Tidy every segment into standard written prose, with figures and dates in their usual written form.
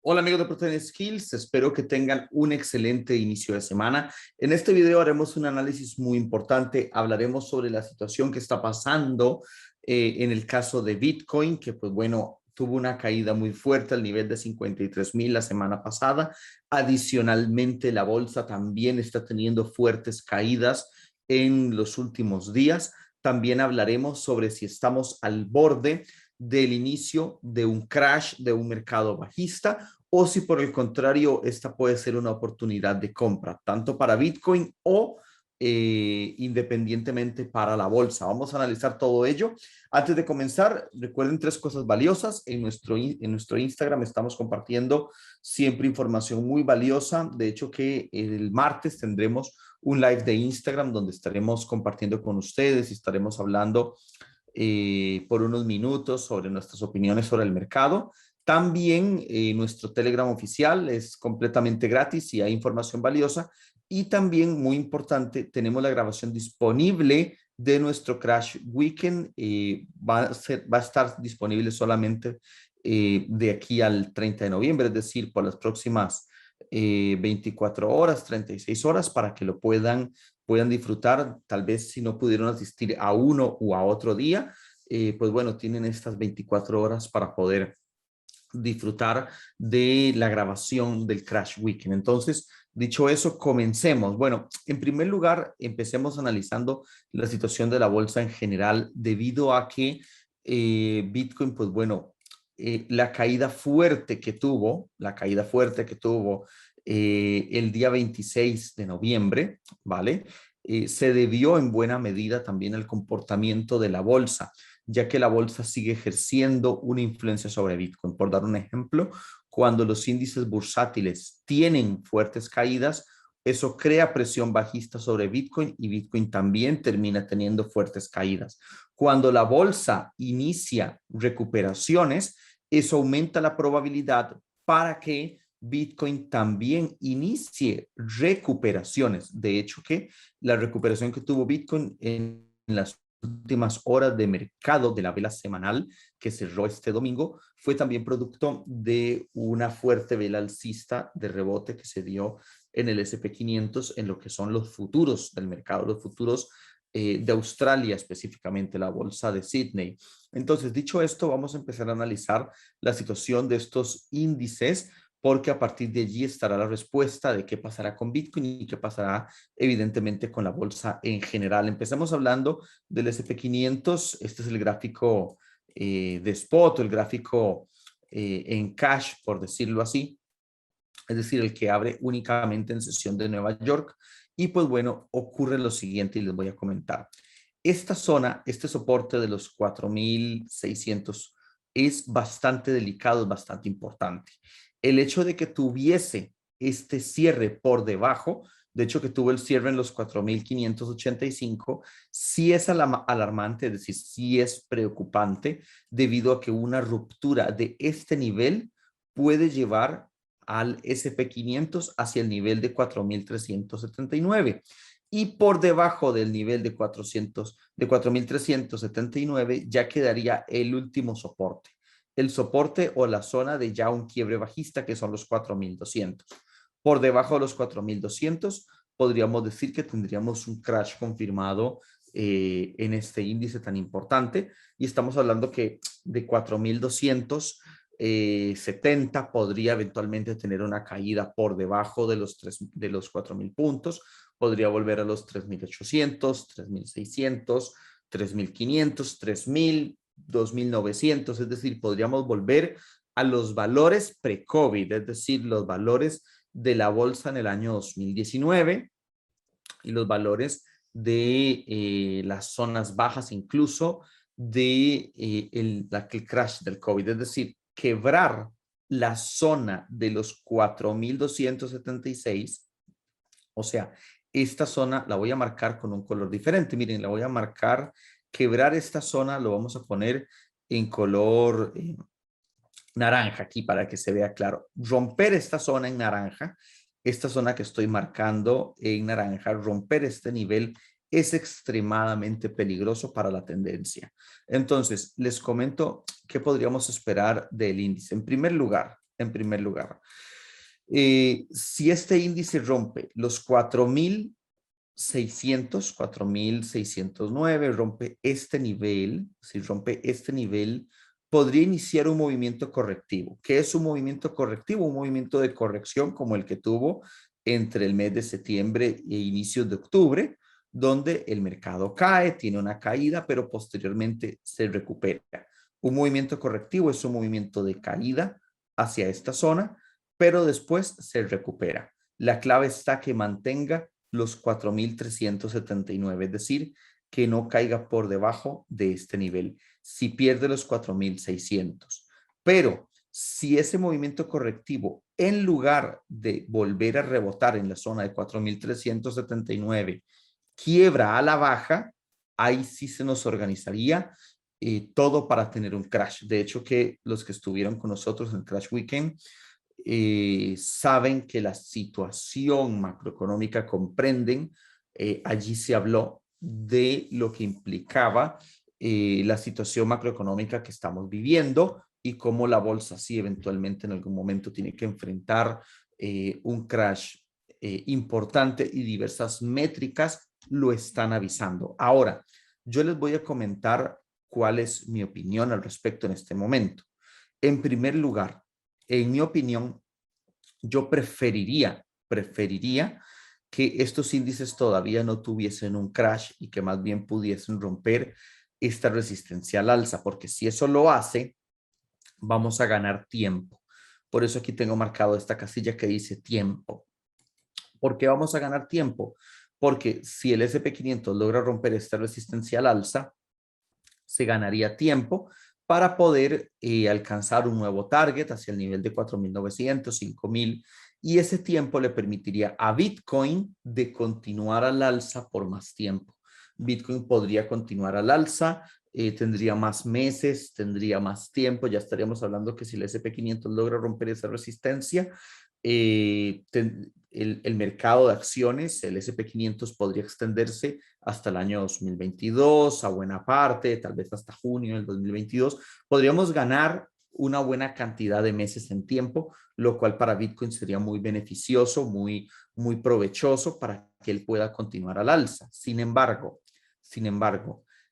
Hola amigos de Protein Skills, espero que tengan un excelente inicio de semana. En este video haremos un análisis muy importante, hablaremos sobre la situación que está pasando en el caso de Bitcoin, que pues bueno, tuvo una caída muy fuerte al nivel de 53,000 la semana pasada. Adicionalmente, la bolsa también está teniendo fuertes caídas en los últimos días. También hablaremos sobre si estamos al borde del inicio de un crash de un mercado bajista o si por el contrario esta puede ser una oportunidad de compra, tanto para Bitcoin o independientemente para la bolsa. Vamos a analizar todo ello. Antes de comenzar, recuerden tres cosas valiosas. En nuestro Instagram estamos compartiendo siempre información muy valiosa. De hecho, que el martes tendremos un live de Instagram donde estaremos compartiendo con ustedes y estaremos hablando por unos minutos sobre nuestras opiniones sobre el mercado. También nuestro Telegram oficial es completamente gratis y hay información valiosa. Y también, muy importante, tenemos la grabación disponible de nuestro Crash Weekend. Va a estar disponible solamente de aquí al 30 de noviembre, es decir, por las próximas 24 horas, 36 horas, para que lo puedan disfrutar. Tal vez si no pudieron asistir a uno u a otro día, pues bueno, tienen estas 24 horas para poder disfrutar de la grabación del Crash Weekend. Entonces, dicho eso, comencemos. Bueno, en primer lugar, empecemos analizando la situación de la bolsa en general, debido a que Bitcoin, pues bueno, la caída fuerte que tuvo el día 26 de noviembre, ¿vale? Se debió en buena medida también al comportamiento de la bolsa, ya que la bolsa sigue ejerciendo una influencia sobre Bitcoin. Por dar un ejemplo, cuando los índices bursátiles tienen fuertes caídas, eso crea presión bajista sobre Bitcoin y Bitcoin también termina teniendo fuertes caídas. Cuando la bolsa inicia recuperaciones, eso aumenta la probabilidad para que Bitcoin también inicie recuperaciones. De hecho, que la recuperación que tuvo Bitcoin en las últimas horas de mercado de la vela semanal que cerró este domingo fue también producto de una fuerte vela alcista de rebote que se dio en el S&P 500 en lo que son los futuros del mercado, los futuros de Australia, específicamente la bolsa de Sydney. Entonces, dicho esto, vamos a empezar a analizar la situación de estos índices, porque a partir de allí estará la respuesta de qué pasará con Bitcoin y qué pasará evidentemente con la bolsa en general. Empezamos hablando del S&P 500. Este es el gráfico de spot, el gráfico en cash, por decirlo así, es decir, el que abre únicamente en sesión de Nueva York. Y pues bueno, ocurre lo siguiente y les voy a comentar. Esta zona, este soporte de los 4,600 es bastante delicado, es bastante importante. El hecho de que tuviese este cierre por debajo, de hecho que tuvo el cierre en los 4,585, sí es alarmante, es decir, sí es preocupante, debido a que una ruptura de este nivel puede llevar al S&P 500 hacia el nivel de 4,379 y por debajo del nivel de 4,379 ya quedaría el último soporte, el soporte o la zona de ya un quiebre bajista, que son los 4,200. Por debajo de los 4,200 podríamos decir que tendríamos un crash confirmado en este índice tan importante, y estamos hablando que de 4,270 podría eventualmente tener una caída por debajo de los 4,000 puntos, podría volver a los 3,800, 3,600, 3,500, 3,000, 2,900, es decir, podríamos volver a los valores pre-COVID, es decir, los valores de la bolsa en el año 2019 y los valores de las zonas bajas, incluso de el crash del COVID, es decir, quebrar la zona de los 4,276. O sea, esta zona la voy a marcar con un color diferente. Miren, la voy a marcar, quebrar esta zona, lo vamos a poner en color naranja aquí para que se vea claro. Romper esta zona en naranja, esta zona que estoy marcando en naranja, romper este nivel es extremadamente peligroso para la tendencia. Entonces, les comento qué podríamos esperar del índice. en primer lugar. Si este índice rompe los 4,609, rompe este nivel, si rompe este nivel, podría iniciar un movimiento correctivo. ¿Qué es un movimiento correctivo? Un movimiento de corrección como el que tuvo entre el mes de septiembre e inicios de octubre, donde el mercado cae, tiene una caída, pero posteriormente se recupera. Un movimiento correctivo es un movimiento de caída hacia esta zona, pero después se recupera. La clave está que mantenga los 4,379, es decir, que no caiga por debajo de este nivel. Si pierde los 4,600, pero si ese movimiento correctivo, en lugar de volver a rebotar en la zona de 4,379, quiebra a la baja, ahí sí se nos organizaría todo para tener un crash. De hecho, que los que estuvieron con nosotros en el Crash Weekend saben que la situación macroeconómica comprenden. Allí se habló de lo que implicaba la situación macroeconómica que estamos viviendo y cómo la bolsa sí eventualmente en algún momento tiene que enfrentar un crash importante, y diversas métricas lo están avisando. Ahora, yo les voy a comentar cuál es mi opinión al respecto en este momento. En primer lugar, en mi opinión, yo preferiría que estos índices todavía no tuviesen un crash y que más bien pudiesen romper esta resistencia al alza, porque si eso lo hace, vamos a ganar tiempo. Por eso aquí tengo marcado esta casilla que dice tiempo. ¿Por qué vamos a ganar tiempo? Porque si el S&P 500 logra romper esta resistencia al alza, se ganaría tiempo para poder alcanzar un nuevo target hacia el nivel de 4,900, 5,000, y ese tiempo le permitiría a Bitcoin de continuar al alza por más tiempo. Bitcoin podría continuar al alza, tendría más meses, tendría más tiempo. Ya estaríamos hablando que si el S&P 500 logra romper esa resistencia, el mercado de acciones, el S&P 500 podría extenderse hasta el año 2022, a buena parte, tal vez hasta junio del 2022. Podríamos ganar una buena cantidad de meses en tiempo, lo cual para Bitcoin sería muy beneficioso, muy provechoso para que él pueda continuar al alza. Sin embargo,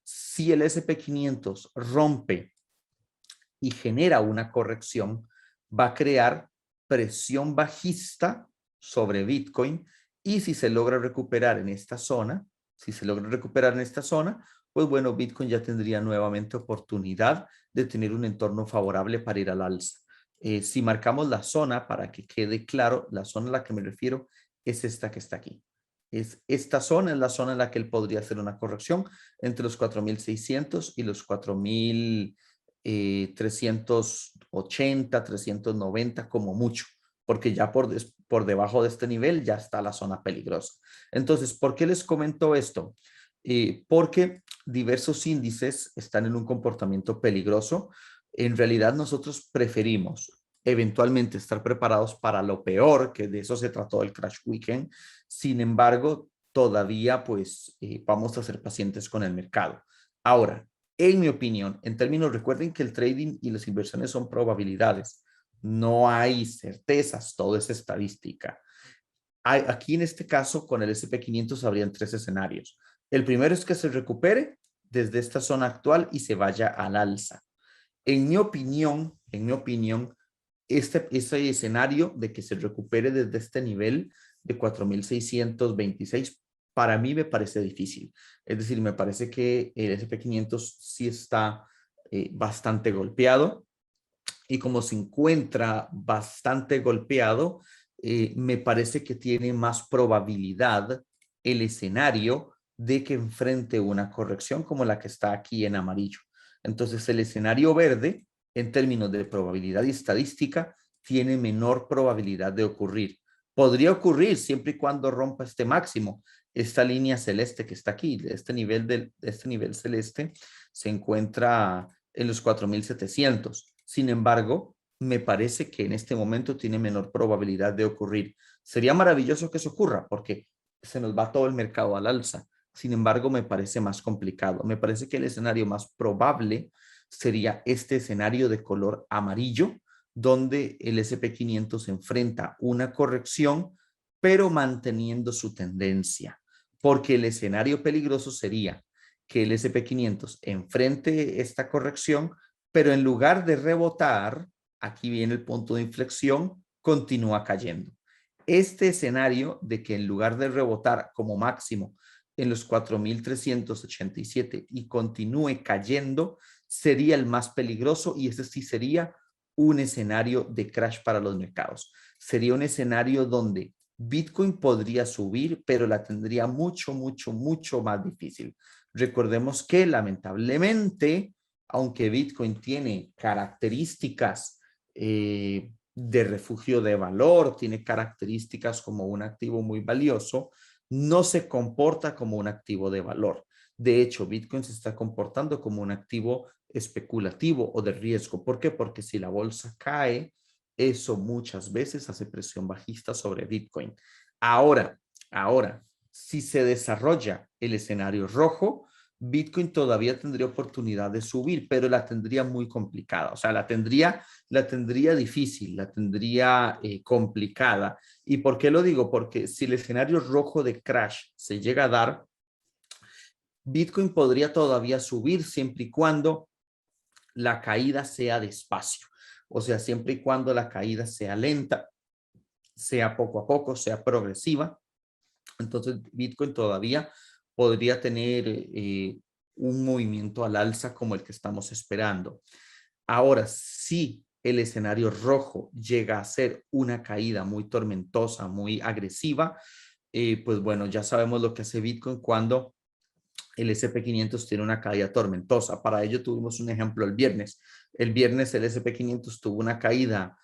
si el S&P 500 rompe y genera una corrección, va a crear presión bajista sobre Bitcoin, y si se logra recuperar en esta zona, pues bueno, Bitcoin ya tendría nuevamente oportunidad de tener un entorno favorable para ir al alza. Si marcamos la zona, para que quede claro, la zona a la que me refiero es esta que está aquí. Esta zona es la zona en la que él podría hacer una corrección entre los 4,600 y los 4,380, 390 como mucho, porque ya por debajo de este nivel ya está la zona peligrosa. Entonces, ¿por qué les comento esto? Porque diversos índices están en un comportamiento peligroso. En realidad nosotros preferimos eventualmente estar preparados para lo peor, que de eso se trató el Crash Weekend. Sin embargo, todavía pues vamos a ser pacientes con el mercado. Ahora, en mi opinión, en términos, recuerden que el trading y las inversiones son probabilidades. No hay certezas, todo es estadística. Aquí en este caso, con el S&P 500 habrían tres escenarios. El primero es que se recupere desde esta zona actual y se vaya al alza. En mi opinión, este escenario de que se recupere desde este nivel de 4,626, para mí me parece difícil. Es decir, me parece que el S&P 500 sí está bastante golpeado, y como se encuentra bastante golpeado, me parece que tiene más probabilidad el escenario de que enfrente una corrección como la que está aquí en amarillo. Entonces, el escenario verde, en términos de probabilidad y estadística, tiene menor probabilidad de ocurrir. Podría ocurrir siempre y cuando rompa este máximo. Esta línea celeste que está aquí, este nivel celeste, se encuentra en los 4,700. Sin embargo, me parece que en este momento tiene menor probabilidad de ocurrir. Sería maravilloso que eso ocurra porque se nos va todo el mercado al alza. Sin embargo, me parece más complicado. Me parece que el escenario más probable sería este escenario de color amarillo, donde el S&P 500 enfrenta una corrección, pero manteniendo su tendencia, porque el escenario peligroso sería que el S&P 500 enfrente esta corrección, pero en lugar de rebotar, aquí viene el punto de inflexión, continúa cayendo. Este escenario de que en lugar de rebotar como máximo en los 4.387 y continúe cayendo, sería el más peligroso, y ese sí sería un escenario de crash para los mercados. Sería un escenario donde Bitcoin podría subir, pero la tendría mucho, mucho, mucho más difícil. Recordemos que lamentablemente, aunque Bitcoin tiene características de refugio de valor, tiene características como un activo muy valioso, no se comporta como un activo de valor. De hecho, Bitcoin se está comportando como un activo especulativo o de riesgo. ¿Por qué? Porque si la bolsa cae, eso muchas veces hace presión bajista sobre Bitcoin. Ahora, si se desarrolla el escenario rojo, Bitcoin todavía tendría oportunidad de subir, pero la tendría muy complicada. O sea, la tendría difícil, la tendría complicada. ¿Y por qué lo digo? Porque si el escenario rojo de crash se llega a dar, Bitcoin podría todavía subir siempre y cuando la caída sea despacio. O sea, siempre y cuando la caída sea lenta, sea poco a poco, sea progresiva. Entonces, Bitcoin todavía podría tener un movimiento al alza como el que estamos esperando. Ahora, si el escenario rojo llega a ser una caída muy tormentosa, muy agresiva, pues bueno, ya sabemos lo que hace Bitcoin cuando el S&P 500 tiene una caída tormentosa. Para ello tuvimos un ejemplo el viernes. El viernes el S&P 500 tuvo una caída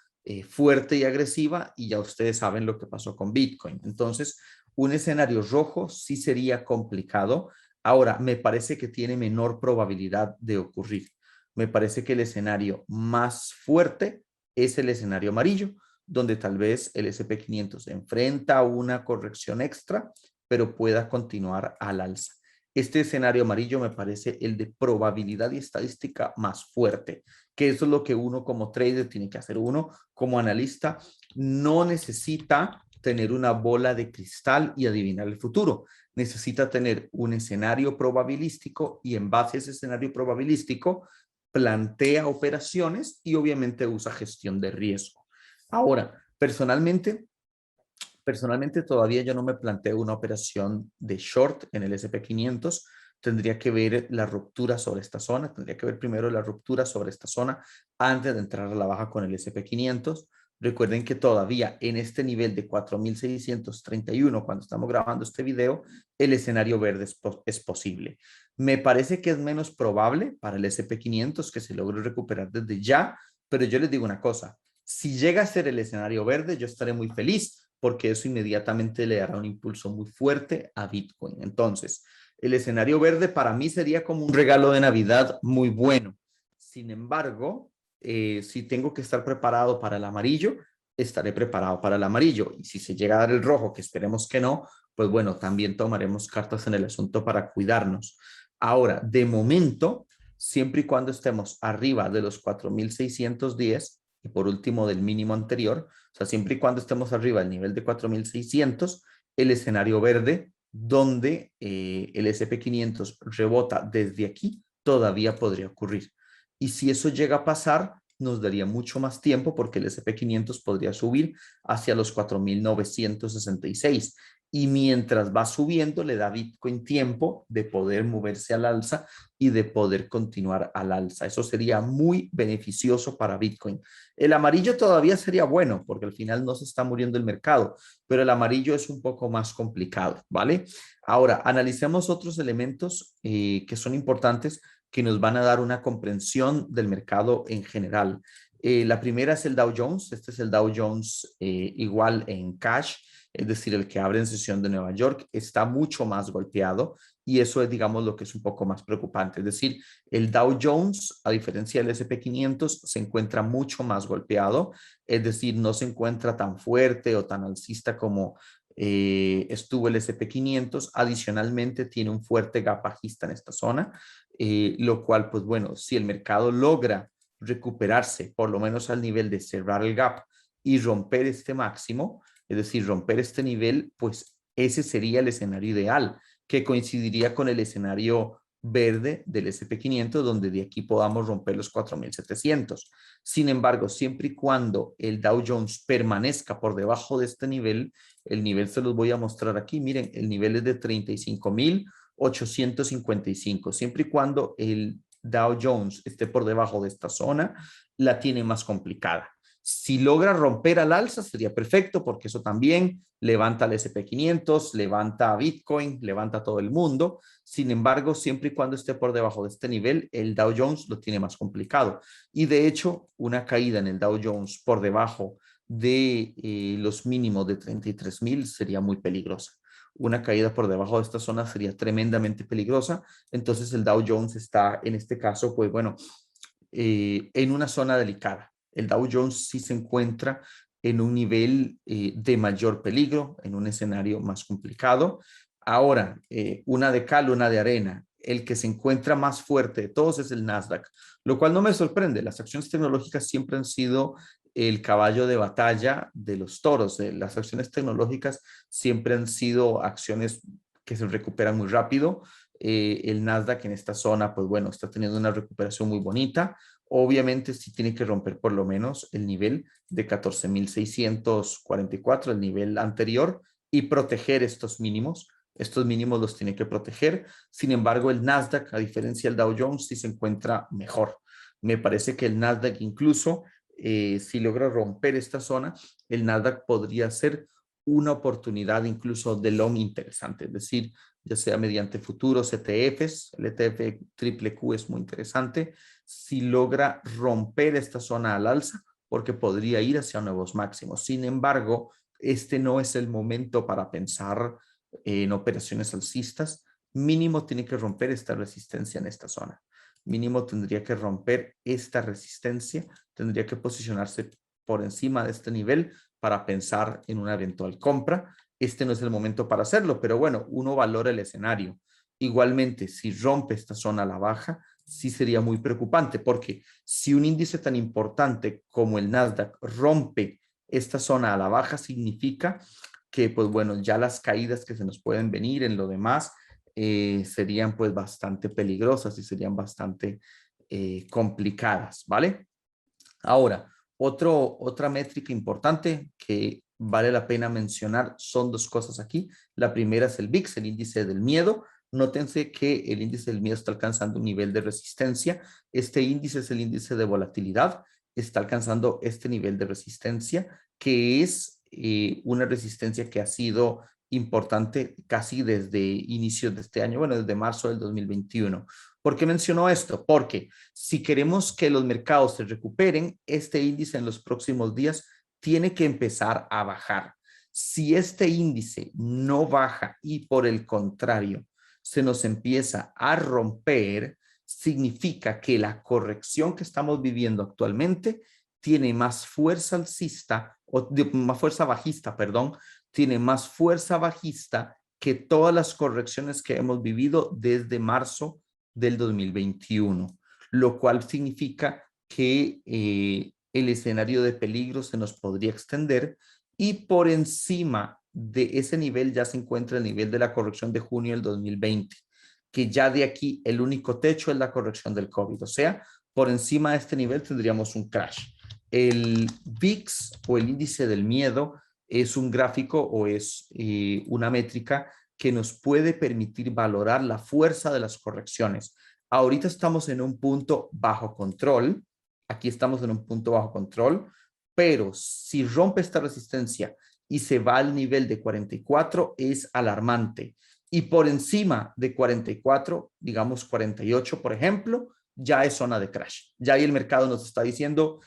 fuerte y agresiva, y ya ustedes saben lo que pasó con Bitcoin. Entonces, un escenario rojo sí sería complicado. Ahora, me parece que tiene menor probabilidad de ocurrir. Me parece que el escenario más fuerte es el escenario amarillo, donde tal vez el S&P 500 enfrenta una corrección extra, pero pueda continuar al alza. Este escenario amarillo me parece el de probabilidad y estadística más fuerte, que eso es lo que uno como trader tiene que hacer. Uno como analista no necesita tener una bola de cristal y adivinar el futuro. Necesita tener un escenario probabilístico, y en base a ese escenario probabilístico plantea operaciones y obviamente usa gestión de riesgo. Ahora, personalmente todavía yo no me planteo una operación de short en el S&P 500. Tendría que ver la ruptura sobre esta zona, tendría que ver primero la ruptura sobre esta zona antes de entrar a la baja con el S&P 500. Recuerden que todavía en este nivel de 4.631, cuando estamos grabando este video, el escenario verde es posible. Me parece que es menos probable para el S&P 500 que se logre recuperar desde ya, pero yo les digo una cosa: si llega a ser el escenario verde, yo estaré muy feliz, porque eso inmediatamente le dará un impulso muy fuerte a Bitcoin. Entonces, el escenario verde para mí sería como un regalo de Navidad muy bueno. Sin embargo, si tengo que estar preparado para el amarillo, estaré preparado para el amarillo. Y si se llega a dar el rojo, que esperemos que no, pues bueno, también tomaremos cartas en el asunto para cuidarnos. Ahora, de momento, siempre y cuando estemos arriba de los 4.610 y por último del mínimo anterior, o sea, siempre y cuando estemos arriba del nivel de 4.600, el escenario verde, donde el S&P 500 rebota desde aquí, todavía podría ocurrir. Y si eso llega a pasar, nos daría mucho más tiempo, porque el S&P 500 podría subir hacia los 4.966. Y mientras va subiendo, le da Bitcoin tiempo de poder moverse al alza y de poder continuar al alza. Eso sería muy beneficioso para Bitcoin. El amarillo todavía sería bueno, porque al final no se está muriendo el mercado, pero el amarillo es un poco más complicado, ¿vale? Ahora, analicemos otros elementos que son importantes, que nos van a dar una comprensión del mercado en general. La primera es el Dow Jones. Este es el Dow Jones igual en cash, es decir, el que abre en sesión de Nueva York. Está mucho más golpeado, y eso es, digamos, lo que es un poco más preocupante. Es decir, el Dow Jones, a diferencia del S&P 500, se encuentra mucho más golpeado, es decir, no se encuentra tan fuerte o tan alcista como estuvo el S&P 500. Adicionalmente, tiene un fuerte gap bajista en esta zona, lo cual, pues bueno, si el mercado logra recuperarse por lo menos al nivel de cerrar el gap y romper este máximo, es decir, romper este nivel, pues ese sería el escenario ideal, que coincidiría con el escenario verde del SP500, donde de aquí podamos romper los 4.700. Sin embargo, siempre y cuando el Dow Jones permanezca por debajo de este nivel, el nivel se los voy a mostrar aquí, miren, el nivel es de 35.855. Siempre y cuando el Dow Jones esté por debajo de esta zona, la tiene más complicada. Si logra romper al alza, sería perfecto, porque eso también levanta al SP500, levanta a Bitcoin, levanta a todo el mundo. Sin embargo, siempre y cuando esté por debajo de este nivel, el Dow Jones lo tiene más complicado. Y de hecho, una caída en el Dow Jones por debajo de los mínimos de 33.000 sería muy peligrosa. Una caída por debajo de esta zona sería tremendamente peligrosa. Entonces el Dow Jones está en este caso, pues bueno, en una zona delicada. El Dow Jones sí se encuentra en un nivel de mayor peligro, en un escenario más complicado. Ahora, una de cal, una de arena. El que se encuentra más fuerte de todos es el Nasdaq, lo cual no me sorprende. Las acciones tecnológicas siempre han sido el caballo de batalla de los toros. Las acciones tecnológicas siempre han sido acciones que se recuperan muy rápido. El Nasdaq en esta zona, pues bueno, está teniendo una recuperación muy bonita. Obviamente sí tiene que romper por lo menos el nivel de 14.644, el nivel anterior, y proteger estos mínimos. Estos mínimos los tiene que proteger. Sin embargo, el Nasdaq, a diferencia del Dow Jones, sí se encuentra mejor. Me parece que el Nasdaq incluso, si logra romper esta zona, el Nasdaq podría ser una oportunidad incluso de long interesante, es decir, ya sea mediante futuros ETFs, el ETF triple Q es muy interesante, si logra romper esta zona al alza, porque podría ir hacia nuevos máximos. Sin embargo, este no es el momento para pensar en operaciones alcistas. Mínimo tiene que romper esta resistencia en esta zona. Mínimo tendría que romper esta resistencia, tendría que posicionarse por encima de este nivel para pensar en una eventual compra. Este no es el momento para hacerlo, pero bueno, uno valora el escenario. Igualmente, si rompe esta zona a la baja, sí sería muy preocupante, porque si un índice tan importante como el Nasdaq rompe esta zona a la baja, significa que, pues bueno, ya las caídas que se nos pueden venir en lo demás serían pues bastante peligrosas y serían bastante complicadas, ¿vale? Ahora, otra métrica importante que vale la pena mencionar son dos cosas aquí. La primera es el VIX, el índice del miedo. Nótense que el índice del miedo está alcanzando un nivel de resistencia. Este índice es el índice de volatilidad. Está alcanzando este nivel de resistencia, que es una resistencia que ha sido importante casi desde inicios de este año, bueno, desde marzo del 2021. ¿Por qué menciono esto? Porque si queremos que los mercados se recuperen, este índice en los próximos días tiene que empezar a bajar. Si este índice no baja y por el contrario se nos empieza a romper, significa que la corrección que estamos viviendo actualmente tiene más fuerza alcista, o más fuerza bajista, perdón, tiene más fuerza bajista que todas las correcciones que hemos vivido desde marzo del 2021, lo cual significa que el escenario de peligro se nos podría extender y por encima de ese nivel ya se encuentra el nivel de la corrección de junio del 2020, que ya de aquí el único techo es la corrección del COVID, o sea, por encima de este nivel tendríamos un crash. El VIX o el índice del miedo es un gráfico o es una métrica que nos puede permitir valorar la fuerza de las correcciones. Ahorita estamos en un punto bajo control, aquí estamos en un punto bajo control, pero si rompe esta resistencia y se va al nivel de 44, es alarmante. Y por encima de 44, digamos 48, por ejemplo, ya es zona de crash. Ya ahí el mercado nos está diciendo,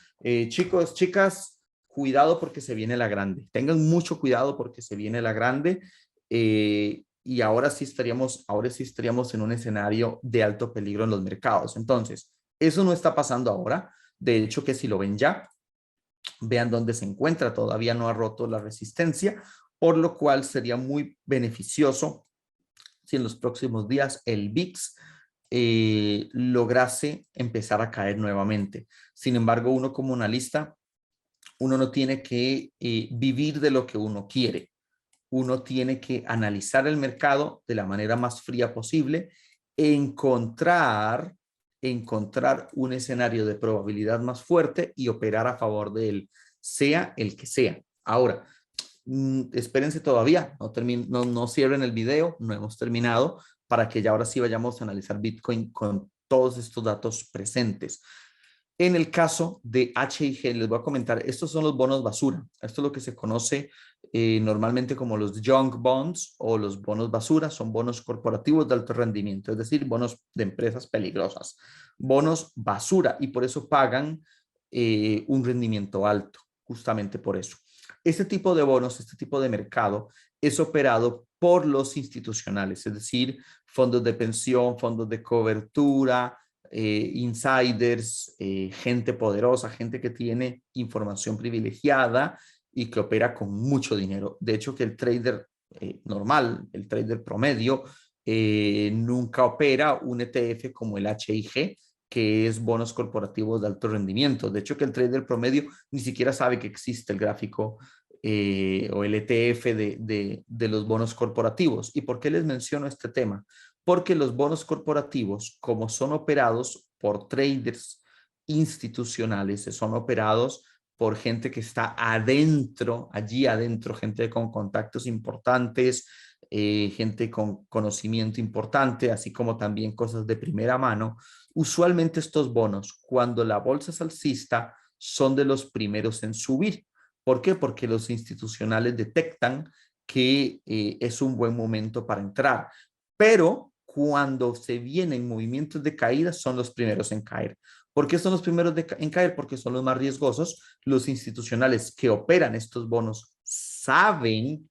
chicos, chicas, cuidado porque se viene la grande. Tengan mucho cuidado porque se viene la grande. Y ahora sí estaríamos en un escenario de alto peligro en los mercados. Entonces, eso no está pasando ahora. De hecho, que si lo ven ya, vean dónde se encuentra. Todavía no ha roto la resistencia, por lo cual sería muy beneficioso si en los próximos días el VIX lograse empezar a caer nuevamente. Sin embargo, uno como analista, uno no tiene que vivir de lo que uno quiere. Uno tiene que analizar el mercado de la manera más fría posible, encontrar, encontrar un escenario de probabilidad más fuerte y operar a favor de él, sea el que sea. Ahora, espérense todavía, no cierren el video, no hemos terminado, para que ya ahora sí vayamos a analizar Bitcoin con todos estos datos presentes. En el caso de HIG, les voy a comentar, estos son los bonos basura. Esto es lo que se conoce normalmente como los junk bonds o los bonos basura. Son bonos corporativos de alto rendimiento, es decir, bonos de empresas peligrosas. Bonos basura y por eso pagan un rendimiento alto, justamente por eso. Este tipo de bonos, este tipo de mercado es operado por los institucionales, es decir, fondos de pensión, fondos de cobertura, insiders, gente poderosa, gente que tiene información privilegiada y que opera con mucho dinero. De hecho, que el trader normal, el trader promedio, nunca opera un ETF como el HIG, que es bonos corporativos de alto rendimiento. De hecho, que el trader promedio ni siquiera sabe que existe el gráfico o el ETF de los bonos corporativos. ¿Y por qué les menciono este tema? Porque los bonos corporativos, como son operados por traders institucionales, son operados por gente que está adentro, allí adentro, gente con contactos importantes, gente con conocimiento importante, así como también cosas de primera mano. Usualmente estos bonos, cuando la bolsa es alcista, son de los primeros en subir. ¿Por qué? Porque los institucionales detectan que es un buen momento para entrar. Pero cuando se vienen movimientos de caída, son los primeros en caer. ¿Por qué son los primeros en caer? Porque son los más riesgosos. Los institucionales que operan estos bonos saben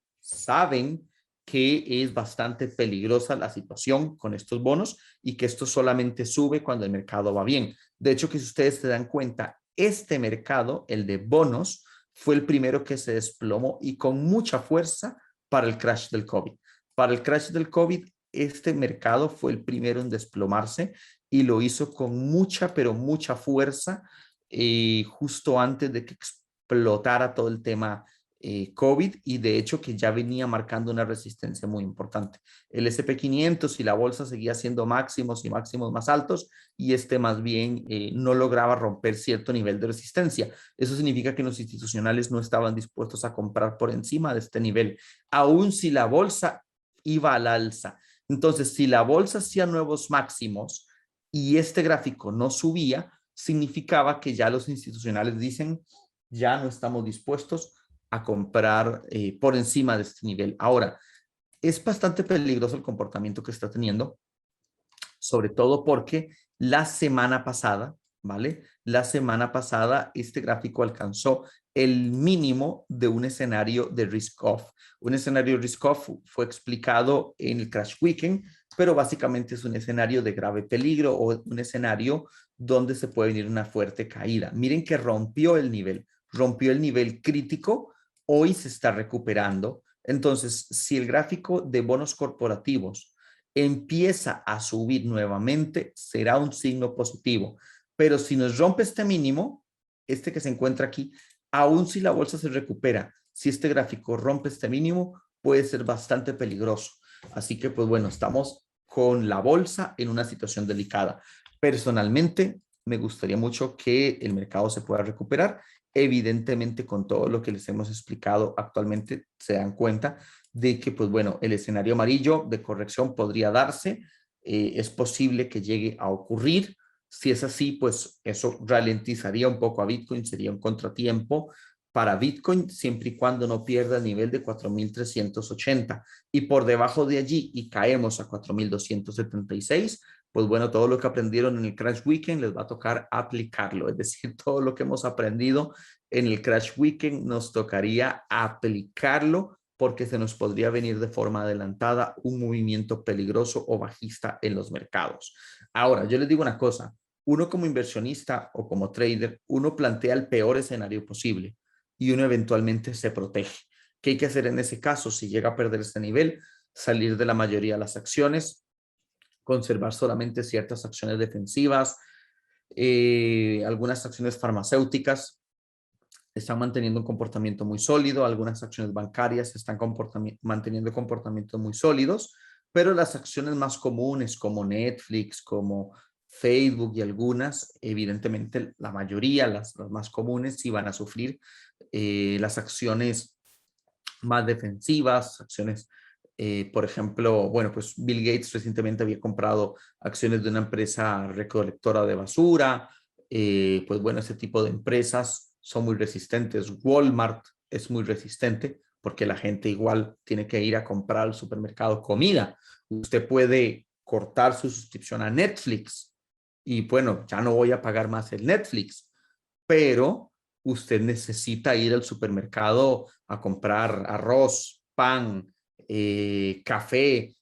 que es bastante peligrosa la situación con estos bonos y que esto solamente sube cuando el mercado va bien. De hecho, que si ustedes se dan cuenta, este mercado, el de bonos, fue el primero que se desplomó y con mucha fuerza para el crash del COVID. Para el crash del COVID, este mercado fue el primero en desplomarse y lo hizo con mucha, pero mucha fuerza justo antes de que explotara todo el tema COVID y de hecho que ya venía marcando una resistencia muy importante. El SP500 y la bolsa seguía haciendo máximos y máximos más altos y este más bien no lograba romper cierto nivel de resistencia. Eso significa que los institucionales no estaban dispuestos a comprar por encima de este nivel, aun si la bolsa iba al alza. Entonces, si la bolsa hacía nuevos máximos y este gráfico no subía, significaba que ya los institucionales dicen, ya no estamos dispuestos a comprar por encima de este nivel. Ahora, es bastante peligroso el comportamiento que está teniendo, sobre todo porque la semana pasada, ¿vale? La semana pasada este gráfico alcanzó el mínimo de un escenario de risk-off. Un escenario risk-off fue explicado en el Crash Weekend, pero básicamente es un escenario de grave peligro o un escenario donde se puede venir una fuerte caída. Miren que rompió el nivel crítico, hoy se está recuperando. Entonces, si el gráfico de bonos corporativos empieza a subir nuevamente, será un signo positivo. Pero si nos rompe este mínimo, este que se encuentra aquí, aún si la bolsa se recupera, si este gráfico rompe este mínimo, puede ser bastante peligroso. Así que, pues bueno, estamos con la bolsa en una situación delicada. Personalmente, me gustaría mucho que el mercado se pueda recuperar. Evidentemente, con todo lo que les hemos explicado actualmente, se dan cuenta de que, pues bueno, el escenario amarillo de corrección podría darse, es posible que llegue a ocurrir. Si es así, pues eso ralentizaría un poco a Bitcoin, sería un contratiempo para Bitcoin, siempre y cuando no pierda el nivel de 4.380 y por debajo de allí y caemos a 4.276, pues bueno, todo lo que aprendieron en el Crash Weekend les va a tocar aplicarlo, es decir, todo lo que hemos aprendido en el Crash Weekend nos tocaría aplicarlo porque se nos podría venir de forma adelantada un movimiento peligroso o bajista en los mercados. Ahora, yo les digo una cosa, uno como inversionista o como trader, uno plantea el peor escenario posible y uno eventualmente se protege. ¿Qué hay que hacer en ese caso? Si llega a perder este nivel, salir de la mayoría de las acciones, conservar solamente ciertas acciones defensivas, algunas acciones farmacéuticas están manteniendo un comportamiento muy sólido, algunas acciones bancarias están manteniendo comportamientos muy sólidos, pero las acciones más comunes como Netflix, como Facebook y algunas, evidentemente la mayoría, las más comunes, sí van a sufrir. Las acciones más defensivas, acciones, por ejemplo, bueno, pues Bill Gates recientemente había comprado acciones de una empresa recolectora de basura, pues bueno, ese tipo de empresas son muy resistentes. Walmart es muy resistente porque la gente igual tiene que ir a comprar al supermercado comida. Usted puede cortar su suscripción a Netflix y bueno, ya no voy a pagar más el Netflix, pero usted necesita ir al supermercado a comprar arroz, pan, café,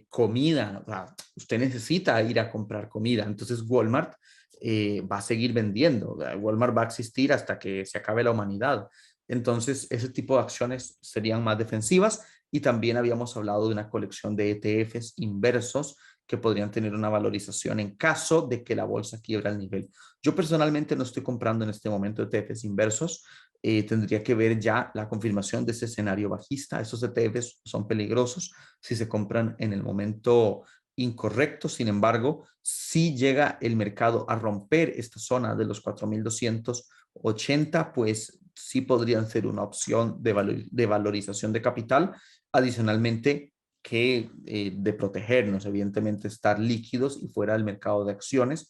comida. O sea, usted necesita ir a comprar comida. Entonces Walmart va a seguir vendiendo. Walmart va a existir hasta que se acabe la humanidad. Entonces, ese tipo de acciones serían más defensivas y también habíamos hablado de una colección de ETFs inversos que podrían tener una valorización en caso de que la bolsa quiebra el nivel. Yo personalmente no estoy comprando en este momento ETFs inversos. Tendría que ver ya la confirmación de ese escenario bajista. Esos ETFs son peligrosos si se compran en el momento incorrecto. Sin embargo, si llega el mercado a romper esta zona de los 4.280, pues sí podrían ser una opción de valorización de capital. Adicionalmente, que de protegernos, evidentemente estar líquidos y fuera del mercado de acciones,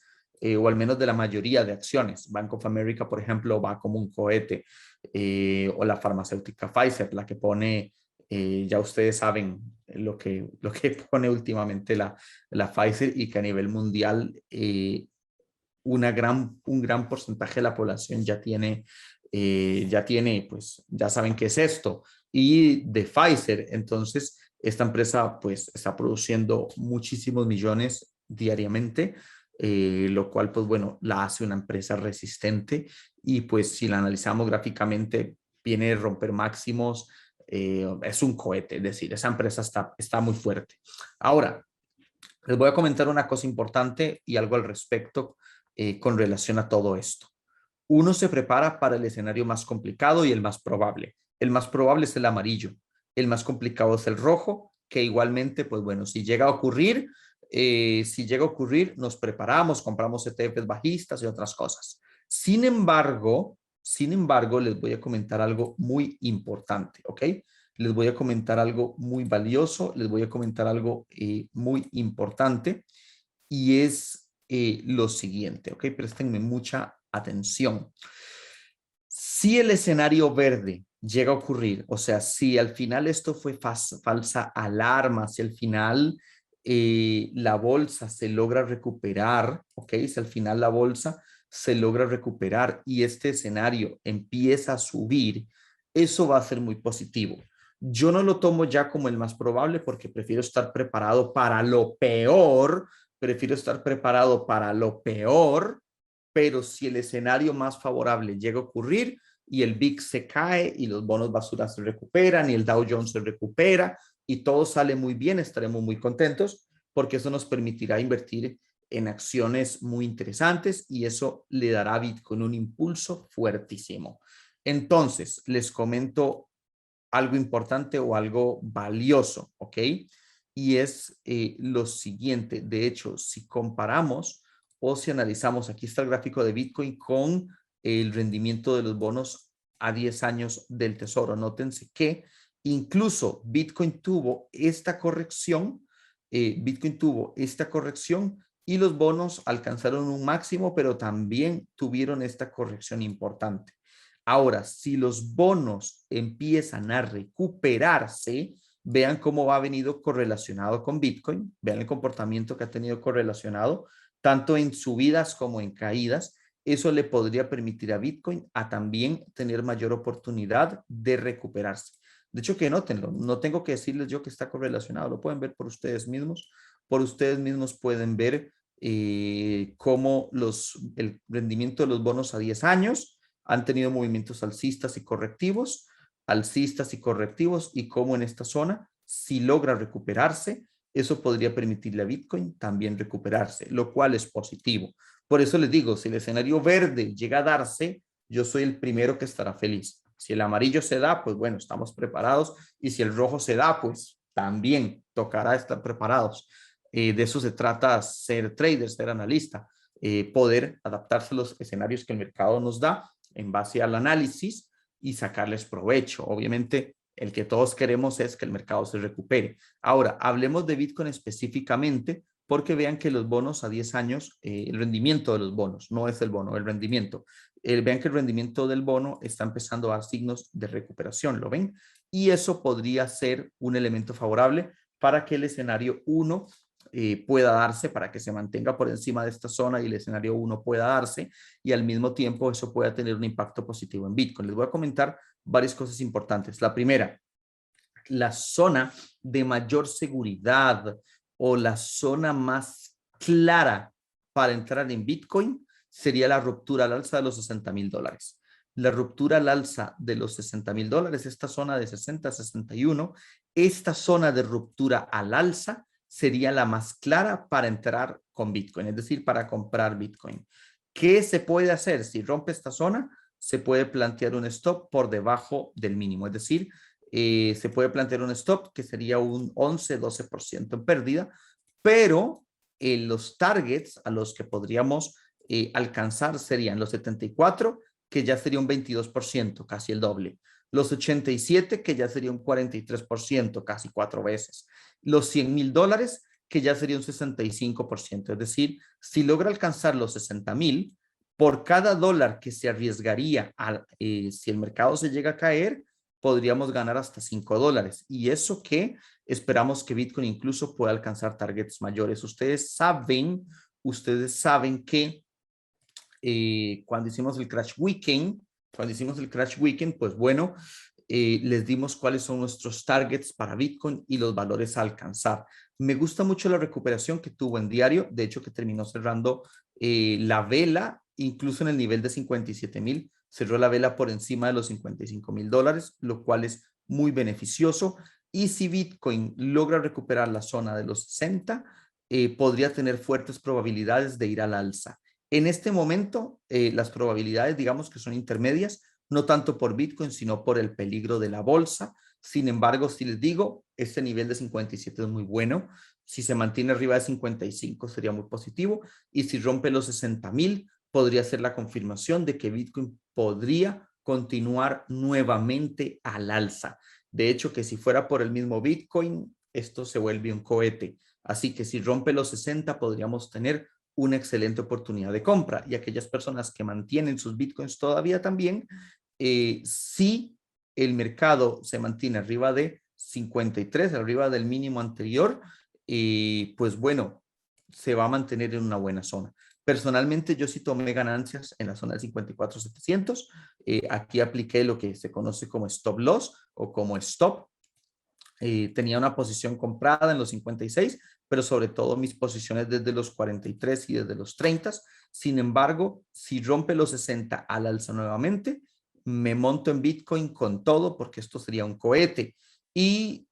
o al menos de la mayoría de acciones. Bank of America, por ejemplo, va como un cohete, o la farmacéutica Pfizer, la que pone, ya ustedes saben lo que pone últimamente la Pfizer y que a nivel mundial un gran porcentaje de la población pues ya saben qué es esto. Y de Pfizer, entonces, esta empresa pues está produciendo muchísimos millones diariamente, lo cual pues bueno, la hace una empresa resistente y pues si la analizamos gráficamente, viene a romper máximos, es un cohete, es decir, esa empresa está muy fuerte. Ahora, les voy a comentar una cosa importante y algo al respecto con relación a todo esto. Uno se prepara para el escenario más complicado y el más probable. El más probable es el amarillo. El más complicado es el rojo, que igualmente, pues bueno, si llega a ocurrir, nos preparamos, compramos ETFs bajistas y otras cosas. Sin embargo, les voy a comentar algo muy importante, ¿ok? Les voy a comentar algo muy valioso, les voy a comentar algo muy importante y es lo siguiente, ¿ok? Préstenme mucha atención. Si el escenario verde llega a ocurrir, o sea, si al final esto fue falsa alarma, si al final la bolsa se logra recuperar, ¿ok? Si al final la bolsa se logra recuperar y este escenario empieza a subir, eso va a ser muy positivo. Yo no lo tomo ya como el más probable porque prefiero estar preparado para lo peor, prefiero estar preparado para lo peor, pero si el escenario más favorable llega a ocurrir y el VIX se cae y los bonos basura se recuperan y el Dow Jones se recupera y todo sale muy bien, estaremos muy contentos porque eso nos permitirá invertir en acciones muy interesantes y eso le dará a Bitcoin un impulso fuertísimo. Entonces, les comento algo importante o algo valioso, ¿ok? Y es lo siguiente. De hecho, si comparamos o si analizamos, aquí está el gráfico de Bitcoin con el rendimiento de los bonos a 10 años del tesoro. Nótense que incluso Bitcoin tuvo esta corrección y los bonos alcanzaron un máximo, pero también tuvieron esta corrección importante. Ahora, si los bonos empiezan a recuperarse, vean cómo ha venido correlacionado con Bitcoin, vean el comportamiento que ha tenido correlacionado, tanto en subidas como en caídas. Eso le podría permitir a Bitcoin a también tener mayor oportunidad de recuperarse. De hecho, que nótenlo, no tengo que decirles yo que está correlacionado, lo pueden ver por ustedes mismos. Por ustedes mismos pueden ver cómo el rendimiento de los bonos a 10 años han tenido movimientos alcistas y correctivos, y cómo en esta zona, si logra recuperarse, eso podría permitirle a Bitcoin también recuperarse, lo cual es positivo. Por eso les digo, si el escenario verde llega a darse, yo soy el primero que estará feliz. Si el amarillo se da, pues bueno, estamos preparados. Y si el rojo se da, pues también tocará estar preparados. De eso se trata ser trader, ser analista, poder adaptarse a los escenarios que el mercado nos da en base al análisis y sacarles provecho. Obviamente, el que todos queremos es que el mercado se recupere. Ahora, hablemos de Bitcoin específicamente, porque vean que los bonos a 10 años, el rendimiento de los bonos, no es el bono, el rendimiento. Vean que el rendimiento del bono está empezando a dar signos de recuperación, ¿lo ven? Y eso podría ser un elemento favorable para que el escenario 1 pueda darse, para que se mantenga por encima de esta zona y el escenario 1 pueda darse, y al mismo tiempo eso pueda tener un impacto positivo en Bitcoin. Les voy a comentar varias cosas importantes. La primera, la zona de mayor seguridad o la zona más clara para entrar en Bitcoin sería la ruptura al alza de los $60,000. La ruptura al alza de los $60,000, esta zona de 60 a 61, esta zona de ruptura al alza sería la más clara para entrar con Bitcoin, es decir, para comprar Bitcoin. ¿Qué se puede hacer? Si rompe esta zona, se puede plantear un stop por debajo del mínimo, es decir, se puede plantear un stop que sería un 11-12% en pérdida, pero los targets a los que podríamos alcanzar serían los 74, que ya sería un 22%, casi el doble. Los 87, que ya sería un 43%, casi 4 veces. Los $100,000, que ya sería un 65%. Es decir, si logra alcanzar los 60,000, por cada dólar que se arriesgaría si el mercado se llega a caer, podríamos ganar hasta $5. Y eso que esperamos que Bitcoin incluso pueda alcanzar targets mayores. Ustedes saben que cuando hicimos el Crash Weekend, pues bueno, les dimos cuáles son nuestros targets para Bitcoin y los valores a alcanzar. Me gusta mucho la recuperación que tuvo en diario, de hecho que terminó cerrando la vela, incluso en el nivel de 57,000, cerró la vela por encima de los $55,000, lo cual es muy beneficioso. Y si Bitcoin logra recuperar la zona de los 60, podría tener fuertes probabilidades de ir al alza. En este momento, las probabilidades, digamos que son intermedias, no tanto por Bitcoin, sino por el peligro de la bolsa. Sin embargo, si les digo, este nivel de 57 es muy bueno. Si se mantiene arriba de 55 sería muy positivo. Y si rompe los 60,000, podría ser la confirmación de que Bitcoin podría continuar nuevamente al alza. De hecho, que si fuera por el mismo Bitcoin, esto se vuelve un cohete. Así que si rompe los 60, podríamos tener una excelente oportunidad de compra. Y aquellas personas que mantienen sus Bitcoins todavía también, si el mercado se mantiene arriba de 53, arriba del mínimo anterior, pues bueno, se va a mantener en una buena zona. Personalmente, yo sí tomé ganancias en la zona de 54,700. Aquí apliqué lo que se conoce como stop loss o como stop. Tenía una posición comprada en los 56, pero sobre todo mis posiciones desde los 43 y desde los 30. Sin embargo, si rompe los 60 al alza nuevamente, me monto en Bitcoin con todo porque esto sería un cohete. Y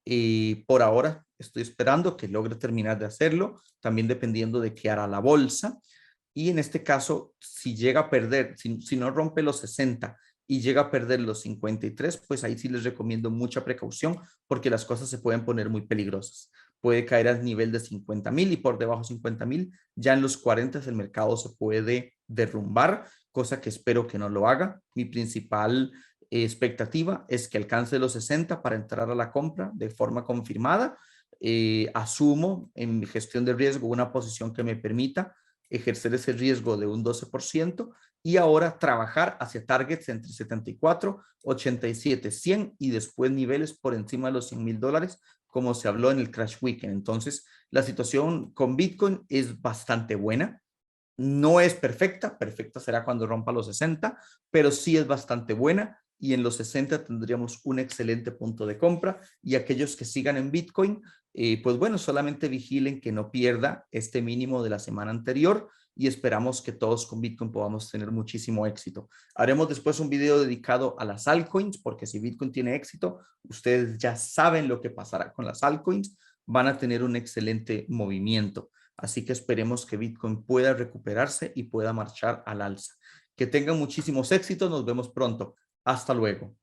por ahora estoy esperando que logre terminar de hacerlo, también dependiendo de qué hará la bolsa. Y en este caso, si llega a perder, si no rompe los 60 y llega a perder los 53, pues ahí sí les recomiendo mucha precaución porque las cosas se pueden poner muy peligrosas. Puede caer al nivel de 50,000 y por debajo de 50,000, ya en los 40 el mercado se puede derrumbar, cosa que espero que no lo haga. Mi principal expectativa es que alcance los 60 para entrar a la compra de forma confirmada. Asumo en mi gestión de riesgo una posición que me permita ejercer ese riesgo de un 12% y ahora trabajar hacia targets entre 74, 87, 100 y después niveles por encima de los $100,000, como se habló en el Crash Weekend. Entonces, la situación con Bitcoin es bastante buena. No es perfecta, perfecta será cuando rompa los 60, pero sí es bastante buena y en los 60 tendríamos un excelente punto de compra y aquellos que sigan en Bitcoin, pues bueno, solamente vigilen que no pierda este mínimo de la semana anterior y esperamos que todos con Bitcoin podamos tener muchísimo éxito. Haremos después un video dedicado a las altcoins porque si Bitcoin tiene éxito, ustedes ya saben lo que pasará con las altcoins. van a tener un excelente movimiento. Así que esperemos que Bitcoin pueda recuperarse y pueda marchar al alza. Que tengan muchísimos éxitos. Nos vemos pronto. Hasta luego.